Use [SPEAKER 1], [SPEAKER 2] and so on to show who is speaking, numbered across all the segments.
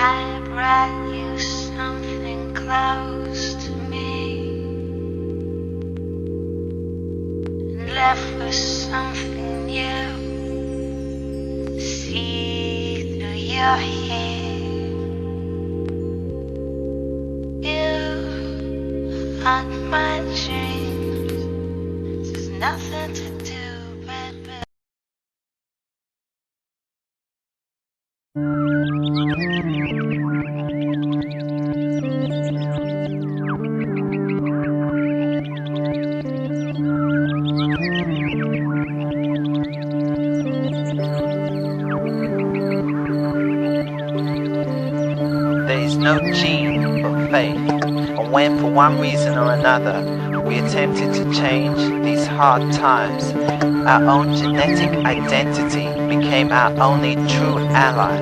[SPEAKER 1] I brought you something close to me and left with something new. See through your hair, you haunt my dreams. There's nothing to do but
[SPEAKER 2] There is no gene but faith, and when for one reason or another we attempted to change these hard times, our own genetic identity became our only true ally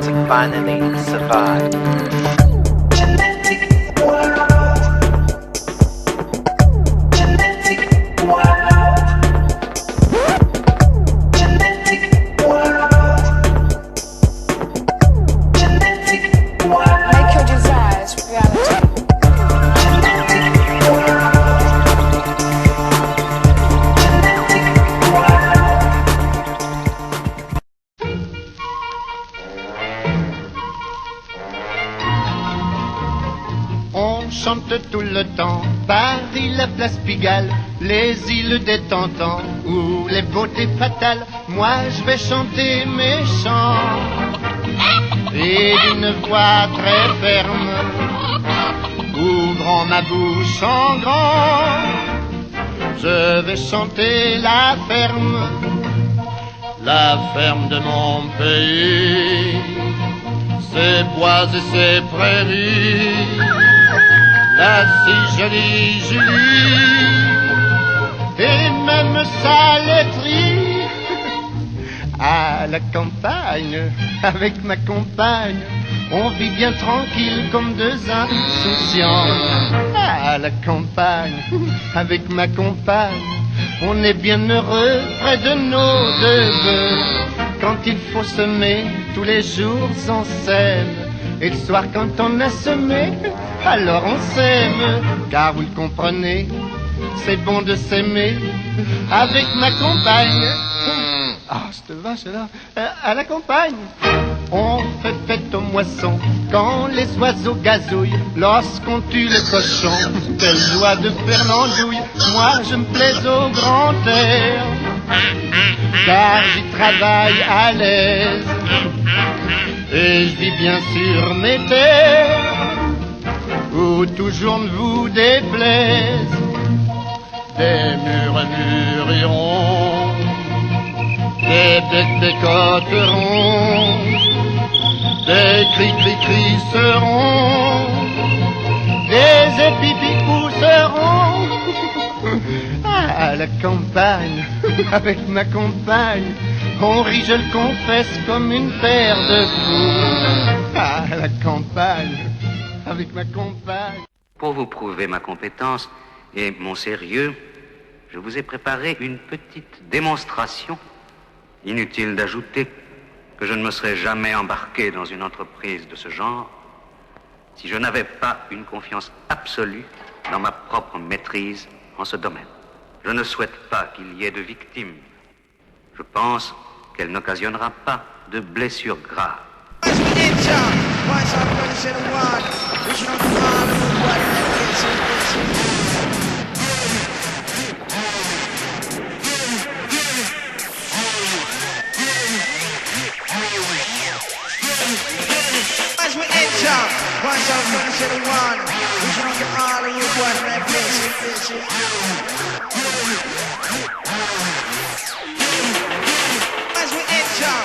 [SPEAKER 2] to finally survive. Genetic world. Genetic world. Genetic world. Genetic world.
[SPEAKER 3] Make your desires reality.
[SPEAKER 4] On chante tout le temps, Paris, la place Pigalle, les îles des Tentants, ou les beautés fatales. Moi je vais chanter mes chants, et d'une voix très ferme, ouvrant ma bouche en grand, je vais chanter la ferme de mon pays, ses bois et ses prairies. La si jolie Julie, et même sa laiterie. À la campagne, avec ma compagne, on vit bien tranquille comme deux insouciants. À la campagne, avec ma compagne, on est bien heureux près de nos deux bœufs. Quand il faut semer, tous les jours on s'aime. Et le soir quand on a semé, alors on s'aime. Car vous le comprenez, c'est bon de s'aimer avec ma compagne. Ah, cette vache là, à la campagne. On fait fête aux moissons quand les oiseaux gazouillent. Lorsqu'on tue les cochons, quelle joie de faire l'andouille. Moi je me plais au grand air, car j'y travaille à l'aise. Et je vis bien sur mes terres, où toujours ne vous déplaise. Des murmureront, des bêtes bécoteront, des cris seront, des épipis pousseront. À la campagne, avec ma compagne, on rit, je le confesse, comme une paire de fous. À la campagne, avec ma compagne.
[SPEAKER 5] Pour vous prouver ma compétence et mon sérieux, je vous ai préparé une petite démonstration. Inutile d'ajouter que je ne me serais jamais embarqué dans une entreprise de ce genre si je n'avais pas une confiance absolue dans ma propre maîtrise en ce domaine. Je ne souhaite pas qu'il y ait de victimes. Je pense qu'elle n'occasionnera pas de blessures graves.
[SPEAKER 6] As we enter, once I'm gonna say the one, we should on the Hollywood one, that place. As we enter.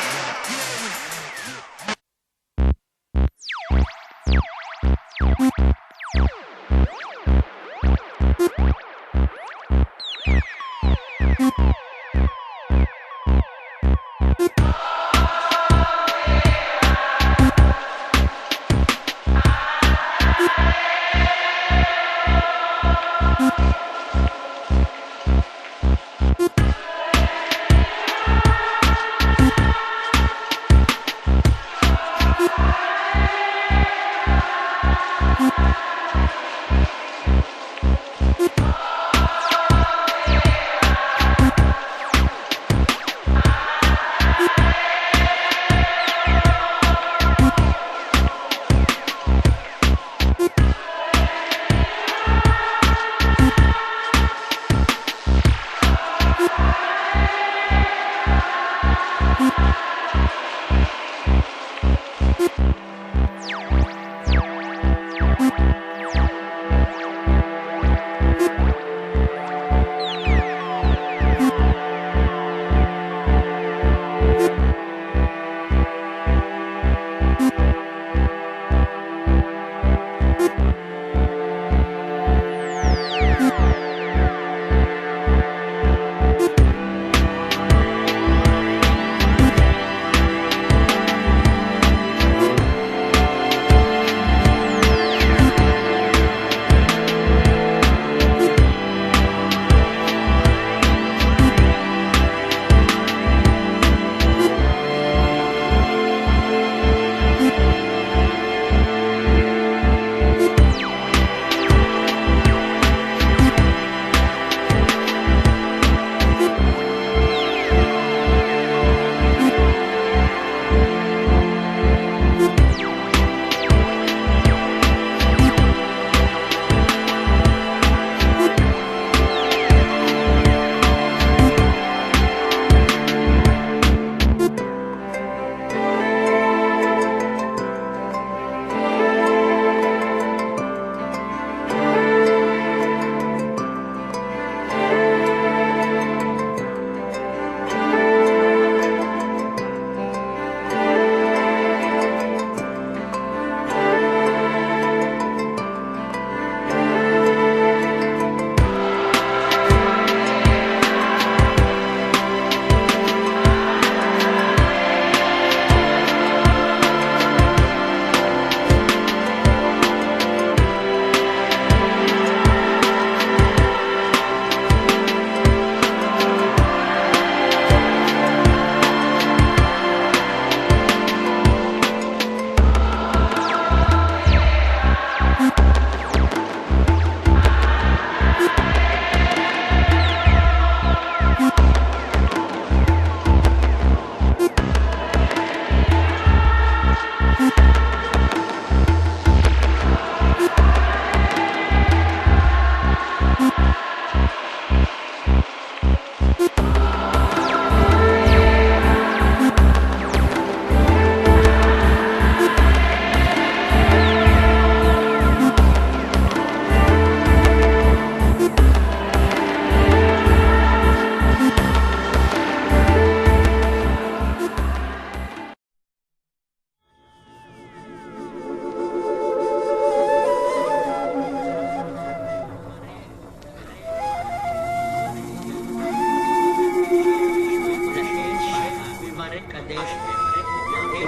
[SPEAKER 1] I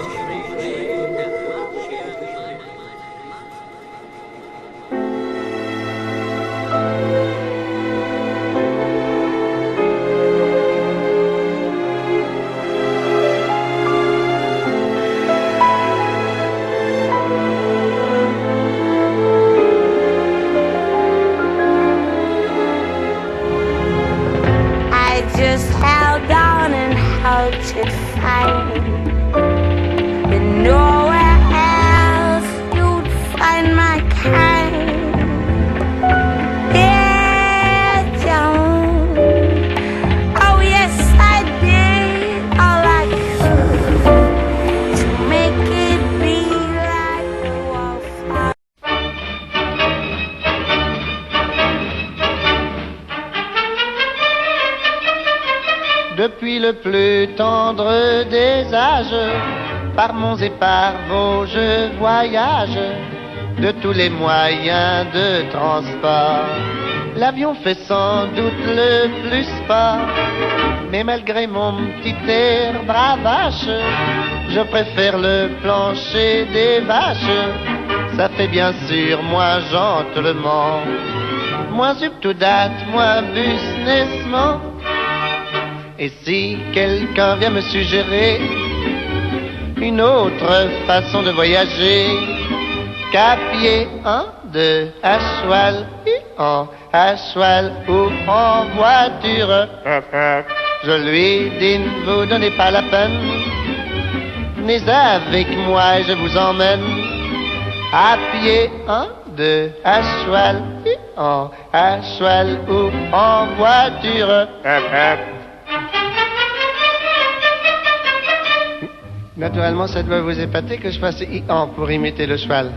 [SPEAKER 1] just held on and hoped to find that nowhere else you'd find my kind. Yeah, John. Oh yes, I did all I could to make it be like the wallflower.
[SPEAKER 7] Depuis le plus tendre des âges, par monts et par vaux je voyage, de tous les moyens de transport. L'avion fait sans doute le plus sport, mais malgré mon petit air bravache, je préfère le plancher des vaches. Ça fait bien sûr moins gentlement, moins up to date, moins businessman. Et si quelqu'un vient me suggérer une autre façon de voyager, qu'à pied, à cheval, à cheval ou en voiture, je lui dis ne vous donnez pas la peine, venez avec moi et je vous emmène à pied, à cheval, à cheval ou en voiture. Naturellement, ça doit vous épater que je fasse i-an pour imiter le cheval.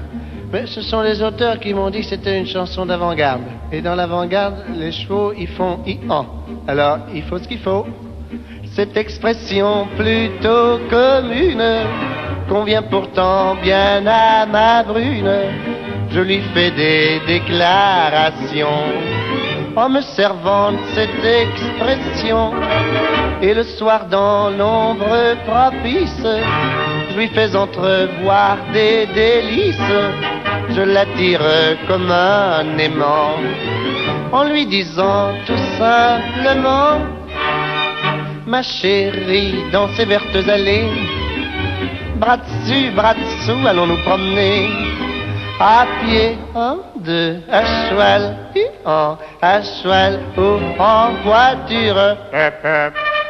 [SPEAKER 7] Mais ce sont les auteurs qui m'ont dit que c'était une chanson d'avant-garde. Et dans l'avant-garde, les chevaux, ils font i-an. Alors, il faut ce qu'il faut. Cette expression plutôt commune convient pourtant bien à ma brune. Je lui fais des déclarations en me servant de cette expression. Et le soir dans l'ombre propice, je lui fais entrevoir des délices. Je l'attire comme un aimant, en lui disant tout simplement: ma chérie, dans ces vertes allées, bras dessus, bras dessous, allons nous promener. À pied, à cheval, à cheval ou en voiture.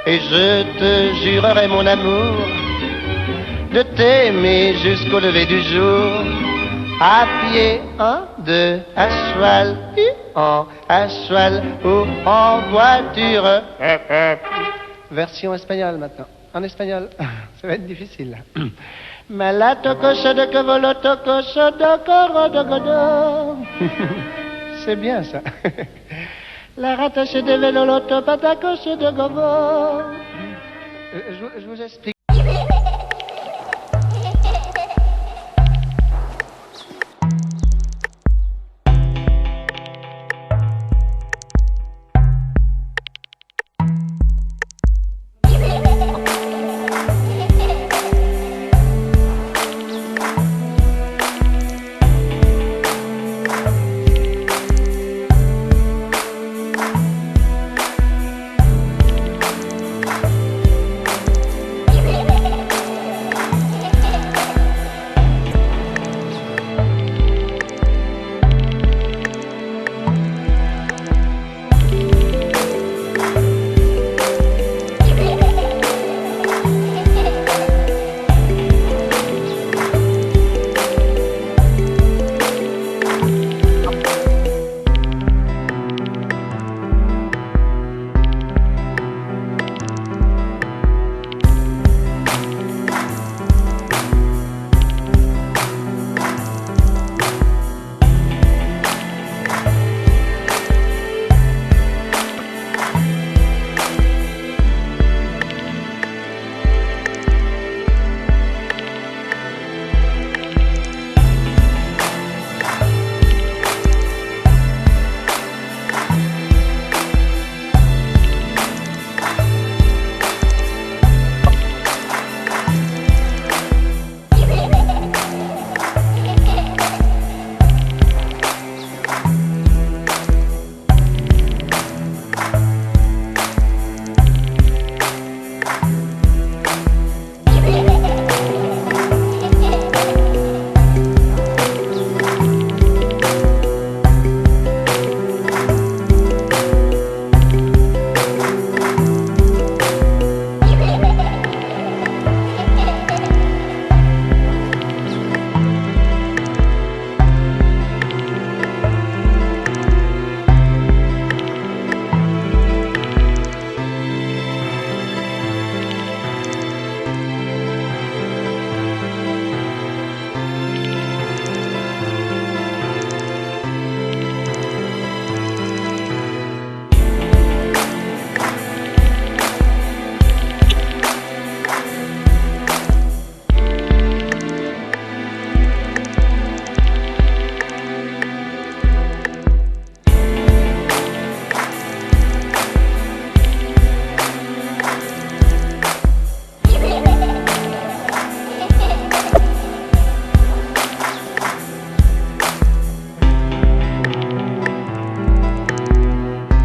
[SPEAKER 7] Et je te jurerai mon amour de t'aimer jusqu'au lever du jour. À pied, à cheval, à cheval ou en voiture. Version espagnole maintenant. En espagnol, ça va être difficile. Malatococho de cavolotococho de corodogodo. C'est bien ça. La rattache de véloloto patacoche de gogo. Je vous explique.